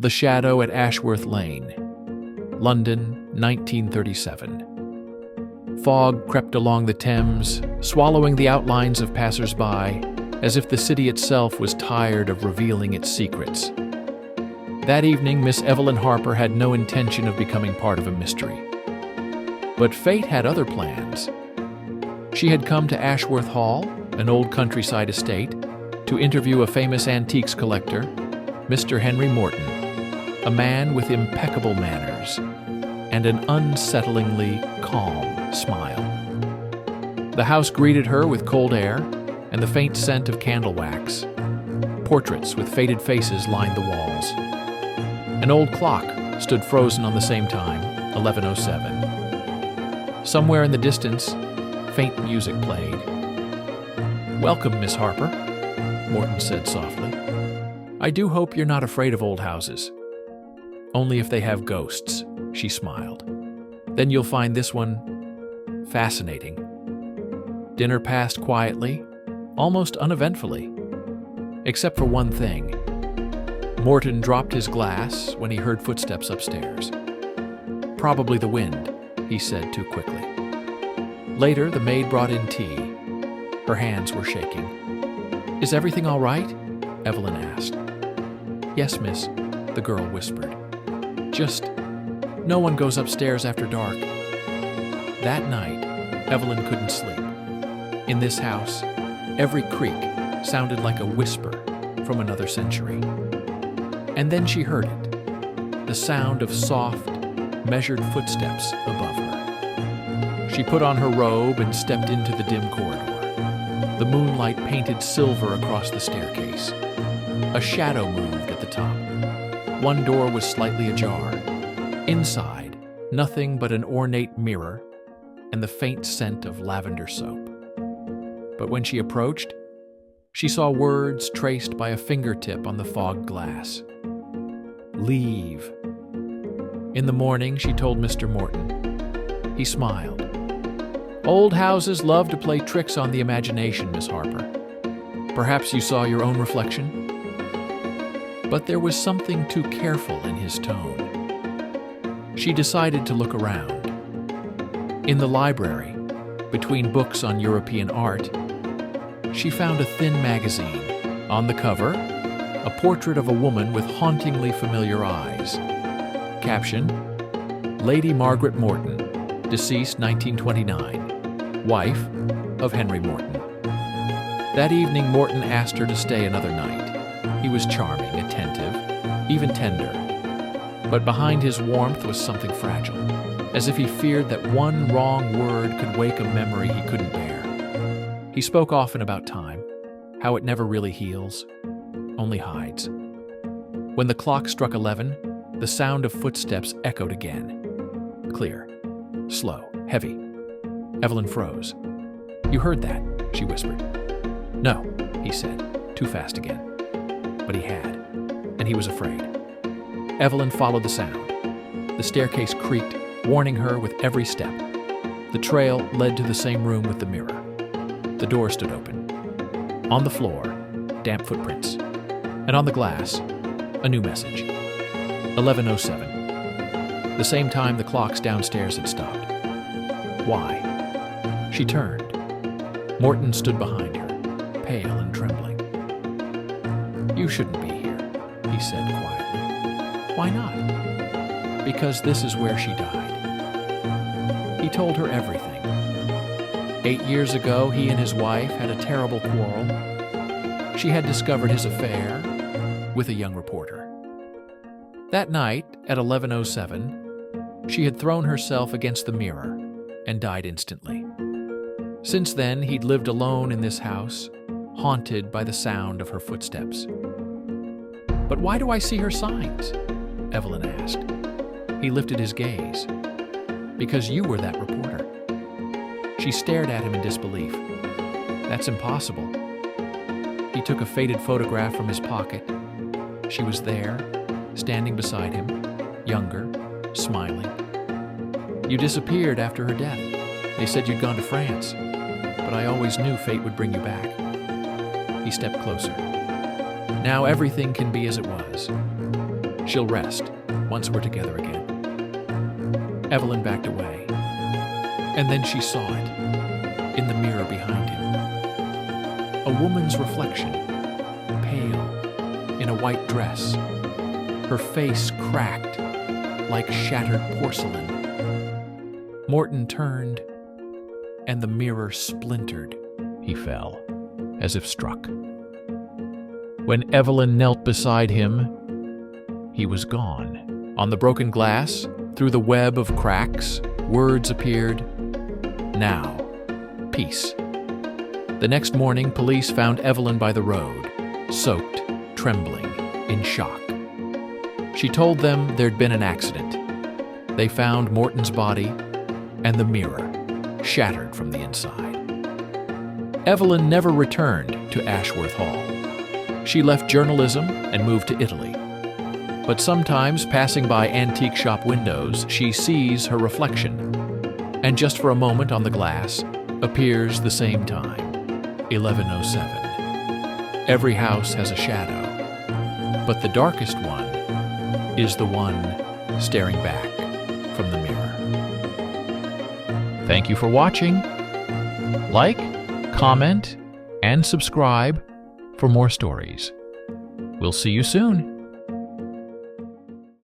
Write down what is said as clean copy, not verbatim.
The Shadow at Ashworth Lane, London, 1937. Fog crept along the Thames, swallowing the outlines of passers-by, as if the city itself was tired of revealing its secrets. That evening, Miss Evelyn Harper had no intention of becoming part of a mystery. But fate had other plans. She had come to Ashworth Hall, an old countryside estate, to interview a famous antiques collector, Mr. Henry Morton, a man with impeccable manners and an unsettlingly calm smile. The house greeted her with cold air and the faint scent of candle wax. Portraits with faded faces lined the walls. An old clock stood frozen on the same time, 11:07. Somewhere in the distance, faint music played. "Welcome, Miss Harper," Morton said softly. "I do hope you're not afraid of old houses." "Only if they have ghosts," she smiled. "Then you'll find this one fascinating." Dinner passed quietly, almost uneventfully, except for one thing. Morton dropped his glass when he heard footsteps upstairs. "Probably the wind," he said too quickly. Later, the maid brought in tea. Her hands were shaking. "Is everything all right?" Evelyn asked. "Yes, miss," the girl whispered. "Just, no one goes upstairs after dark." That night, Evelyn couldn't sleep. In this house, every creak sounded like a whisper from another century. And then she heard it, the sound of soft, measured footsteps above her. She put on her robe and stepped into the dim corridor. The moonlight painted silver across the staircase. A shadow moved at the top. One door was slightly ajar. Inside, nothing but an ornate mirror and the faint scent of lavender soap. But when she approached, she saw words traced by a fingertip on the fogged glass. "Leave." In the morning, she told Mr. Morton. He smiled. "Old houses love to play tricks on the imagination, Miss Harper. Perhaps you saw your own reflection?" But there was something too careful in his tone. She decided to look around. In the library, between books on European art, she found a thin magazine. On the cover, a portrait of a woman with hauntingly familiar eyes. Caption: Lady Margaret Morton, deceased 1929, wife of Henry Morton. That evening, Morton asked her to stay another night. He was charming, attentive, even tender. But behind his warmth was something fragile, as if he feared that one wrong word could wake a memory he couldn't bear. He spoke often about time, how it never really heals, only hides. When the clock struck 11, the sound of footsteps echoed again. Clear, slow, heavy. Evelyn froze. "You heard that?" she whispered. "No," he said, too fast again. But he had, and he was afraid. Evelyn followed the sound. The staircase creaked, warning her with every step. The trail led to the same room with the mirror. The door stood open. On the floor, damp footprints. And on the glass, a new message. 11:07. The same time the clocks downstairs had stopped. Why? She turned. Morton stood behind her, pale and trembling. "You shouldn't be here," he said quietly. "Why not?" "Because this is where she died." He told her everything. 8 years ago, he and his wife had a terrible quarrel. She had discovered his affair with a young reporter. That night, at 11:07, she had thrown herself against the mirror and died instantly. Since then, he'd lived alone in this house, haunted by the sound of her footsteps. "But why do I see her signs?" Evelyn asked. He lifted his gaze. "Because you were that reporter." She stared at him in disbelief. "That's impossible." He took a faded photograph from his pocket. She was there, standing beside him, younger, smiling. "You disappeared after her death. They said you'd gone to France, but I always knew fate would bring you back." He stepped closer. "Now everything can be as it was." She'll rest once we're together again. Evelyn backed away, and then she saw it in the mirror behind him. A woman's reflection, pale, in a white dress, her face cracked like shattered porcelain. Morton turned, and the mirror splintered. He fell, as if struck. When Evelyn knelt beside him, he was gone. On the broken glass, through the web of cracks, words appeared. Now, peace. The next morning, police found Evelyn by the road, soaked, trembling, in shock. She told them there'd been an accident. They found Morton's body and the mirror, shattered from the inside. Evelyn never returned to Ashworth Hall. She left journalism and moved to Italy. But sometimes, passing by antique shop windows, she sees her reflection. And just for a moment on the glass, appears the same time, 11:07. Every house has a shadow, but the darkest one is the one staring back from the mirror. Thank you for watching. Like, comment, and subscribe for more stories. We'll see you soon.